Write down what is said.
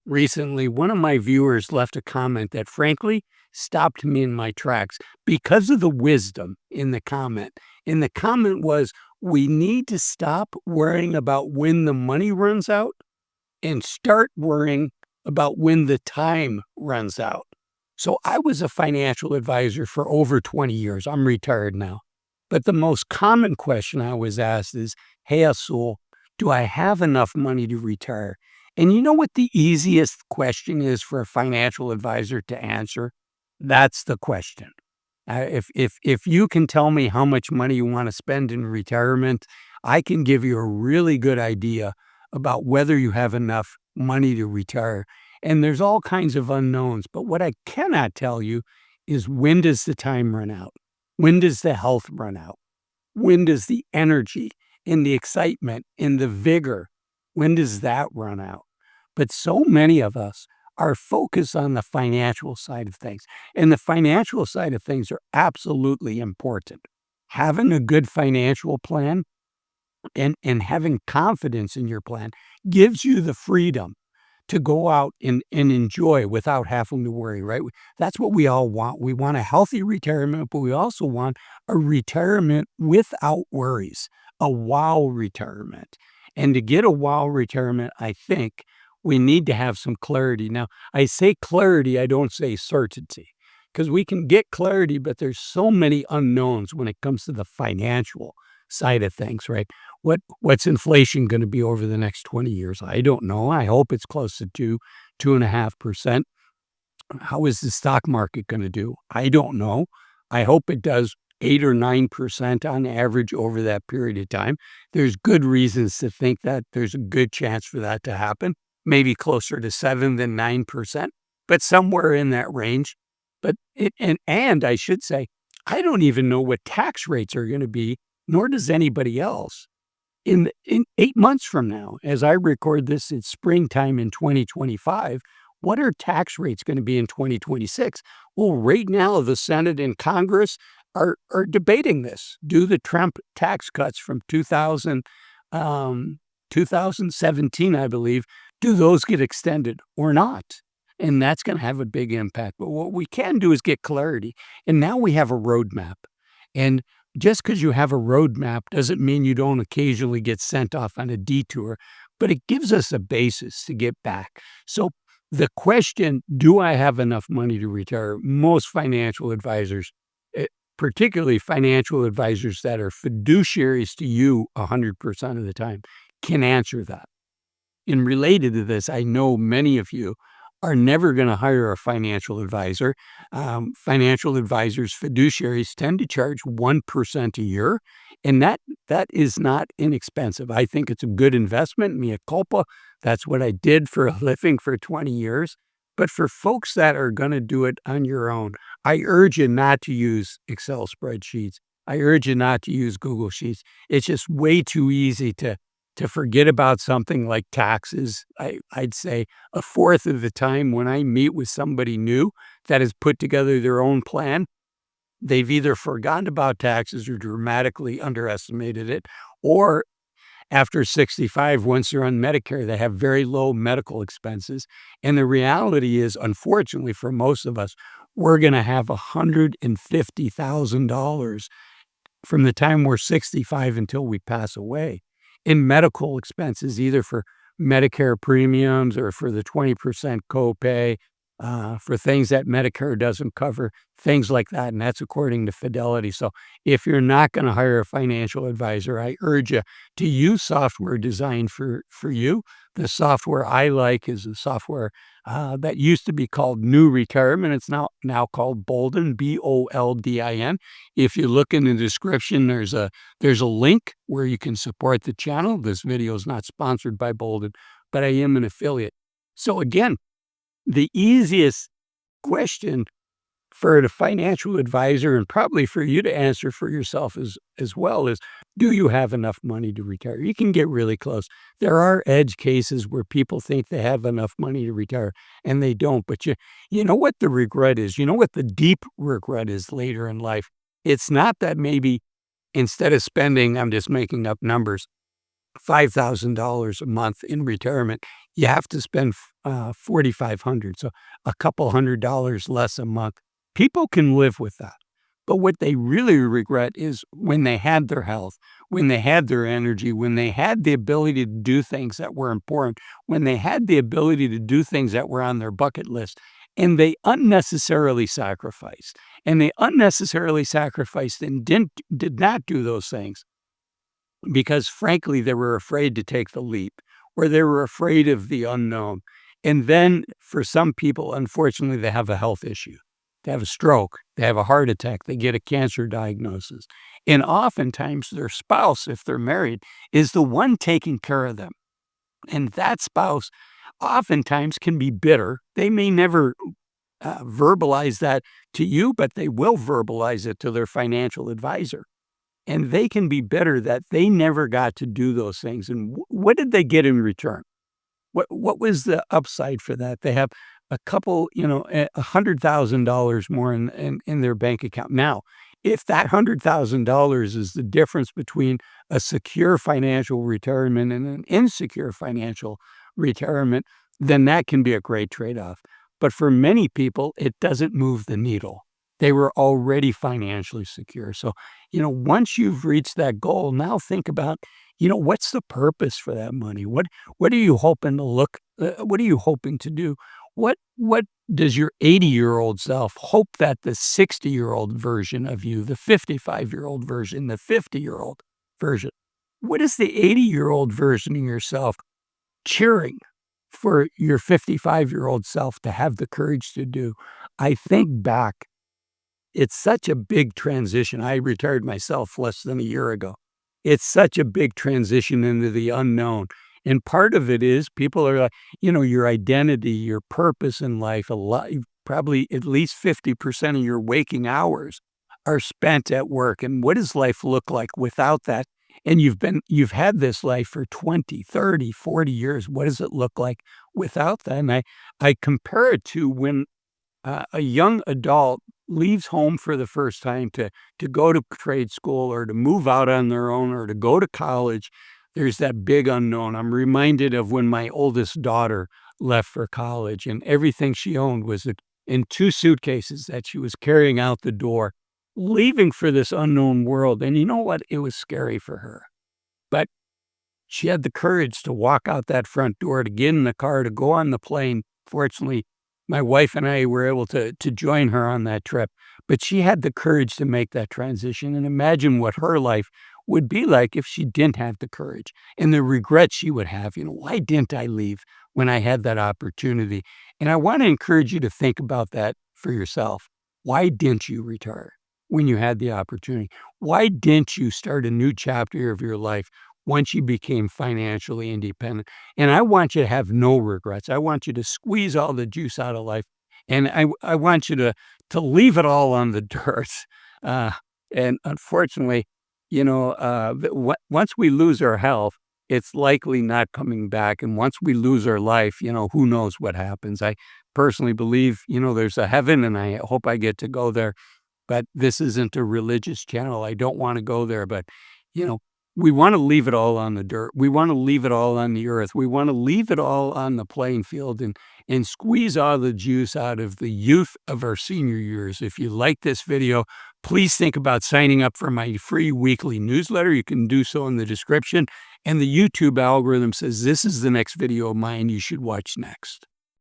Recently, one of my viewers left a comment that frankly stopped me in my tracks because of the wisdom in the comment. And the comment was, we need to stop worrying about when the money runs out and start worrying about when the time runs out. So I was a financial advisor for over 20 years. I'm retired now. But the most common question I was asked is, hey, Azul, do I have enough money to retire? And you know what the easiest question is for a financial advisor to answer? That's the question. If you can tell me how much money you want to spend in retirement, I can give you a really good idea about whether you have enough money to retire. And there's all kinds of unknowns, but what I cannot tell you is, when does the time run out? When does the health run out? When does the energy and the excitement and the vigor, when does that run out? But so many of us are focused on the financial side of things, and the financial side of things are absolutely important. Having a good financial plan and having confidence in your plan gives you the freedom to go out and enjoy without having to worry, right? That's what we all want. We want a healthy retirement, but we also want a retirement without worries, a wow retirement. And to get a wow retirement, I think we need to have some clarity. Now, I say clarity, I don't say certainty, because we can get clarity, but there's so many unknowns when it comes to the financial side of things, right? What's inflation going to be over the next 20 years? I don't know. I hope it's close to 2.5%. How is the stock market going to do? I don't know. I hope it does 8 or 9% on average over that period of time. There's good reasons to think that there's a good chance for that to happen, maybe closer to 7 than 9%, but somewhere in that range. But and I should say, I don't even know what tax rates are going to be, nor does anybody else. In 8 months from now, as I record this, it's springtime in 2025. What are tax rates going to be in 2026? Well, right now, the Senate and Congress are debating this. Do the Trump tax cuts from 2017, I believe, do those get extended or not? And that's going to have a big impact. But what we can do is get clarity. And now we have a roadmap. And just because you have a roadmap doesn't mean you don't occasionally get sent off on a detour, but it gives us a basis to get back. So the question, do I have enough money to retire? Most financial advisors, particularly financial advisors that are fiduciaries to you 100% of the time, can answer that. And related to this, I know many of you are never going to hire a financial advisor. Financial advisors, fiduciaries, tend to charge 1% a year, and that is not inexpensive. I think it's a good investment, mea culpa. That's what I did for a living for 20 years. But for folks that are going to do it on your own, I urge you not to use Excel spreadsheets. I urge you not to use Google Sheets. It's just way too easy to forget about something like taxes. I'd say a fourth of the time when I meet with somebody new that has put together their own plan, they've either forgotten about taxes or dramatically underestimated it, or after 65, once they're on Medicare, they have very low medical expenses. And the reality is, unfortunately for most of us, we're going to have $150,000 from the time we're 65 until we pass away in medical expenses, either for Medicare premiums or for the 20% copay, for things that Medicare doesn't cover, things like that. And that's according to Fidelity. So if you're not going to hire a financial advisor, I urge you to use software designed for you. The software I like is a software that used to be called New Retirement. It's now called Bolden, Boldin. If you look in the description, there's a link where you can support the channel. This video is not sponsored by Bolden, but I am an affiliate. So again, the easiest question for the financial advisor, and probably for you to answer for yourself as well, is, do you have enough money to retire? You can get really close. There are edge cases where people think they have enough money to retire and they don't. But you know what the regret is? You know what the deep regret is later in life? It's not that maybe instead of spending, I'm just making up numbers, $5,000 a month in retirement, you have to spend $4,500, so a couple $100 less a month. People can live with that. But what they really regret is when they had their health, when they had their energy, when they had the ability to do things that were important, when they had the ability to do things that were on their bucket list, and they unnecessarily sacrificed. And they unnecessarily sacrificed and did not do those things because, frankly, they were afraid to take the leap, or they were afraid of the unknown. And then for some people, unfortunately, they have a health issue. They have a stroke, they have a heart attack, they get a cancer diagnosis. And oftentimes their spouse, if they're married, is the one taking care of them. And that spouse oftentimes can be bitter. They may never verbalize that to you, but they will verbalize it to their financial advisor. And they can be bitter that they never got to do those things. And what did they get in return? What was the upside for that? They have a couple, $100,000 more in their bank account. Now, if that $100,000 is the difference between a secure financial retirement and an insecure financial retirement, then that can be a great trade-off. But for many people, it doesn't move the needle. They were already financially secure. So, once you've reached that goal, now think about, what's the purpose for that money? What are you hoping to what are you hoping to do? What does your 80-year-old self hope that the 60-year-old version of you, the 55-year-old version, the 50-year-old version, what is the 80-year-old version of yourself cheering for your 55-year-old self to have the courage to do? I think back, it's such a big transition. I retired myself less than a year ago. It's such a big transition into the unknown. And part of it is people are like, your identity, your purpose in life, probably at least 50% of your waking hours are spent at work. And what does life look like without that? And you've had this life for 20, 30, 40 years. What does it look like without that? And I compare it to when a young adult leaves home for the first time to go to trade school or to move out on their own or to go to college. There's that big unknown. I'm reminded of when my oldest daughter left for college, and everything she owned was in 2 suitcases that she was carrying out the door, leaving for this unknown world. And you know what? It was scary for her. But she had the courage to walk out that front door, to get in the car, to go on the plane. Fortunately, my wife and I were able to join her on that trip, but she had the courage to make that transition. And imagine what her life would be like if she didn't have the courage and the regret she would have. Why didn't I leave when I had that opportunity? And I want to encourage you to think about that for yourself. Why didn't you retire when you had the opportunity? Why didn't you start a new chapter of your life once you became financially independent? And I want you to have no regrets. I want you to squeeze all the juice out of life. And I want you to leave it all on the dirt. And unfortunately, once we lose our health, it's likely not coming back. And once we lose our life, who knows what happens. I personally believe, there's a heaven, and I hope I get to go there. But this isn't a religious channel. I don't want to go there. But, we want to leave it all on the dirt. We want to leave it all on the earth. We want to leave it all on the playing field and squeeze all the juice out of the youth of our senior years. If you like this video, please think about signing up for my free weekly newsletter. You can do so in the description. And the YouTube algorithm says this is the next video of mine you should watch next.